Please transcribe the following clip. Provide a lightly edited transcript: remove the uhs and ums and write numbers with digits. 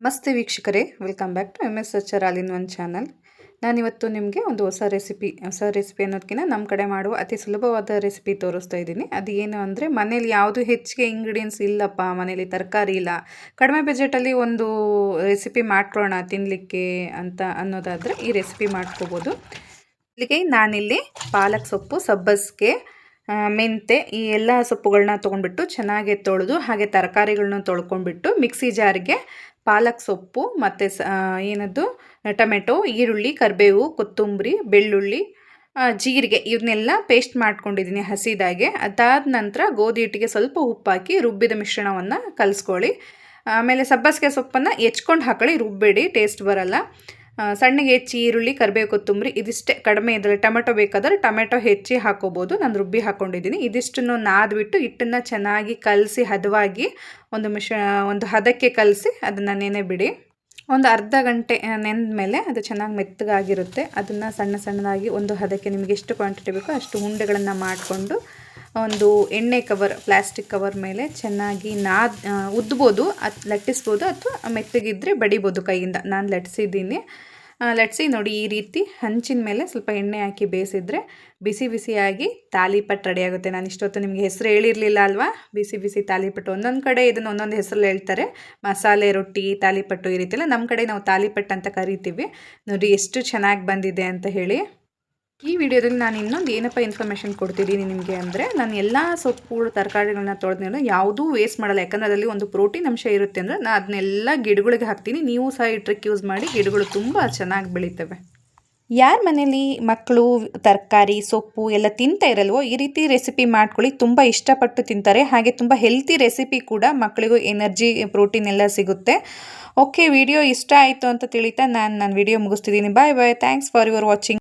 ನಮಸ್ತೆ ವೀಕ್ಷಕರೇ, welcome back to M S Sachchar all in one channel. ನಾನಿವತ್ತು ನಿಮಗೆ ಒಂದು ಹೊಸ ರೆಸಿಪಿ ಅನ್ನೋದಕ್ಕಿಂತ ನಮ್ಮ ಕಡೆ ಮಾಡುವ ಅತಿ ಸುಲಭವಾದ ರೆಸಿಪಿ ತೋರಿಸ್ತಾ ಇದ್ದೀನಿ. ಅದು ಏನು ಅಂದರೆ, ಮನೇಲಿ ಯಾವುದು ಹೆಚ್ಚಿಗೆ ಇಂಗ್ರೀಡಿಯೆಂಟ್ಸ್ ಇಲ್ಲಪ್ಪ, ಮನೇಲಿ ತರಕಾರಿ ಇಲ್ಲ, ಕಡಿಮೆ ಬಜೆಟಲ್ಲಿ ಒಂದು ರೆಸಿಪಿ ಮಾಡ್ಕೊಳ್ಳೋಣ ತಿನ್ನಲಿಕ್ಕೆ ಅಂತ ಅನ್ನೋದಾದರೆ ಈ ರೆಸಿಪಿ ಮಾಡ್ಕೋಬೋದು. ಇಲ್ಲಿಗೆ ನಾನಿಲ್ಲಿ ಪಾಲಕ್ ಸೊಪ್ಪು, ಸಬ್ಬಸಿಗೆ, ಮೆಂತೆ ಈ ಎಲ್ಲ ಸೊಪ್ಪುಗಳನ್ನ ತೊಗೊಂಡ್ಬಿಟ್ಟು ಚೆನ್ನಾಗಿ ತೊಳೆದು ಹಾಗೆ ತರಕಾರಿಗಳನ್ನ ತೊಳ್ಕೊಂಡ್ಬಿಟ್ಟು ಮಿಕ್ಸಿ ಜಾರಿಗೆ ಪಾಲಕ್ ಸೊಪ್ಪು ಮತ್ತು ಏನದು ಟೊಮೆಟೊ, ಈರುಳ್ಳಿ, ಕರಿಬೇವು, ಕೊತ್ತಂಬರಿ, ಬೆಳ್ಳುಳ್ಳಿ, ಜೀರಿಗೆ ಇವನ್ನೆಲ್ಲ ಪೇಸ್ಟ್ ಮಾಡ್ಕೊಂಡಿದ್ದೀನಿ ಹಸಿದಾಗೆ. ಅದಾದ ನಂತರ ಗೋಧಿ ಹಿಟ್ಟಿಗೆ ಸ್ವಲ್ಪ ಉಪ್ಪಾಕಿ ರುಬ್ಬಿದ ಮಿಶ್ರಣವನ್ನು ಕಲಿಸ್ಕೊಳ್ಳಿ. ಆಮೇಲೆ ಸಬ್ಬಸಿಗೆ ಸೊಪ್ಪನ್ನು ಹೆಚ್ಕೊಂಡು ಹಾಕೊಳ್ಳಿ, ರುಬ್ಬೇಡಿ, ಟೇಸ್ಟ್ ಬರಲ್ಲ. ಸಣ್ಣಗೆ ಹೆಚ್ಚಿ ಈರುಳ್ಳಿ, ಕರಿಬೇವು, ಕೊತ್ತಂಬರಿ ಇದಿಷ್ಟೇ. ಕಡಿಮೆ ಇದ್ದರೆ ಟೊಮೆಟೊ ಬೇಕಾದರೆ ಟೊಮೆಟೊ ಹೆಚ್ಚಿ ಹಾಕೋಬೋದು. ನಾನು ರುಬ್ಬಿ ಹಾಕ್ಕೊಂಡಿದ್ದೀನಿ. ಇದಿಷ್ಟನ್ನು ನಾದ್ಬಿಟ್ಟು ಹಿಟ್ಟನ್ನು ಚೆನ್ನಾಗಿ ಕಲಸಿ ಹದವಾಗಿ ಒಂದು ಹದಕ್ಕೆ ಕಲಸಿ ಅದನ್ನು ನೆನೆ ಬಿಡಿ. ಒಂದು ಅರ್ಧ ಗಂಟೆ ನೆಂದ ಮೇಲೆ ಅದು ಚೆನ್ನಾಗಿ ಮೆತ್ತಗಾಗಿರುತ್ತೆ. ಅದನ್ನು ಸಣ್ಣ ಸಣ್ಣದಾಗಿ ಒಂದು ಹದಕ್ಕೆ ನಿಮಗೆ ಎಷ್ಟು ಕ್ವಾಂಟಿಟಿ ಬೇಕೋ ಅಷ್ಟು ಉಂಡೆಗಳನ್ನು ಮಾಡಿಕೊಂಡು ಒಂದು ಎಣ್ಣೆ ಕವರ್, ಪ್ಲಾಸ್ಟಿಕ್ ಕವರ್ ಮೇಲೆ ಚೆನ್ನಾಗಿ ಉದ್ಬೋದು, ಲಟ್ಟಿಸ್ಬೋದು, ಅಥವಾ ಮೆತ್ತಗಿದ್ದರೆ ಬಡಿಬೋದು ಕೈಯಿಂದ. ನಾನು ಲಟ್ಟಿಸಿ ನೋಡಿ, ಈ ರೀತಿ ಹಂಚಿನ ಮೇಲೆ ಸ್ವಲ್ಪ ಎಣ್ಣೆ ಹಾಕಿ ಬೇಯಿಸಿದ್ರೆ ಬಿಸಿ ಬಿಸಿಯಾಗಿ ತಾಲಿಪಟ್ಟು ರೆಡಿ ಆಗುತ್ತೆ. ನಾನು ಇಷ್ಟೊತ್ತು ನಿಮಗೆ ಹೆಸರು ಹೇಳಿರಲಿಲ್ಲ ಅಲ್ವಾ, ಬಿಸಿ ಬಿಸಿ ತಾಲಿಪಟ್ಟು. ಒಂದೊಂದು ಕಡೆ ಇದನ್ನು ಒಂದೊಂದು ಹೆಸರಲ್ಲಿ ಹೇಳ್ತಾರೆ, ಮಸಾಲೆ ರೊಟ್ಟಿ, ತಾಲಿಪಟ್ಟು ಈ ರೀತಿ ಎಲ್ಲ. ನಮ್ಮ ಕಡೆ ನಾವು ತಾಲಿಪಟ್ಟು ಅಂತ ಕರಿತೀವಿ. ನೋಡಿ ಎಷ್ಟು ಚೆನ್ನಾಗಿ ಬಂದಿದೆ ಅಂತ ಹೇಳಿ. ಈ ವಿಡಿಯೋದಲ್ಲಿ ನಾನು ಇನ್ನೊಂದು ಏನಪ್ಪ ಇನ್ಫಾರ್ಮೇಷನ್ ಕೊಡ್ತಿದ್ದೀನಿ ನಿಮಗೆ ಅಂದರೆ, ನಾನು ಎಲ್ಲ ಸೊಪ್ಪುಗಳು ತರಕಾರಿಗಳನ್ನ ತೊಳೆದ್ಮೇಲೆ ಯಾವುದೂ ವೇಸ್ಟ್ ಮಾಡಲ್ಲ. ಯಾಕಂದರೆ ಅದರಲ್ಲಿ ಒಂದು ಪ್ರೋಟೀನ್ ಅಂಶ ಇರುತ್ತೆ ಅಂದರೆ ನಾನು ಅದನ್ನೆಲ್ಲ ಗಿಡಗಳಿಗೆ ಹಾಕ್ತೀನಿ. ನೀವು ಸಹ ಈ ಟ್ರಿಕ್ ಯೂಸ್ ಮಾಡಿ, ಗಿಡಗಳು ತುಂಬ ಚೆನ್ನಾಗಿ ಬೆಳೀತವೆ. ಯಾರ ಮನೇಲಿ ಮಕ್ಕಳು ತರಕಾರಿ ಸೊಪ್ಪು ಎಲ್ಲ ತಿಂತಾ ಇರಲ್ವೋ, ಈ ರೀತಿ ರೆಸಿಪಿ ಮಾಡ್ಕೊಳ್ಳಿ, ತುಂಬ ಇಷ್ಟಪಟ್ಟು ತಿಂತಾರೆ. ಹಾಗೆ ತುಂಬ ಹೆಲ್ತಿ ರೆಸಿಪಿ ಕೂಡ, ಮಕ್ಕಳಿಗೂ ಎನರ್ಜಿ, ಪ್ರೋಟೀನ್ ಎಲ್ಲ ಸಿಗುತ್ತೆ. ಓಕೆ, ವಿಡಿಯೋ ಇಷ್ಟ ಆಯಿತು ಅಂತ ತಿಳಿತಾ ನಾನು ವಿಡಿಯೋ ಮುಗಿಸ್ತಿದ್ದೀನಿ. Bye bye. Thanks for your watching.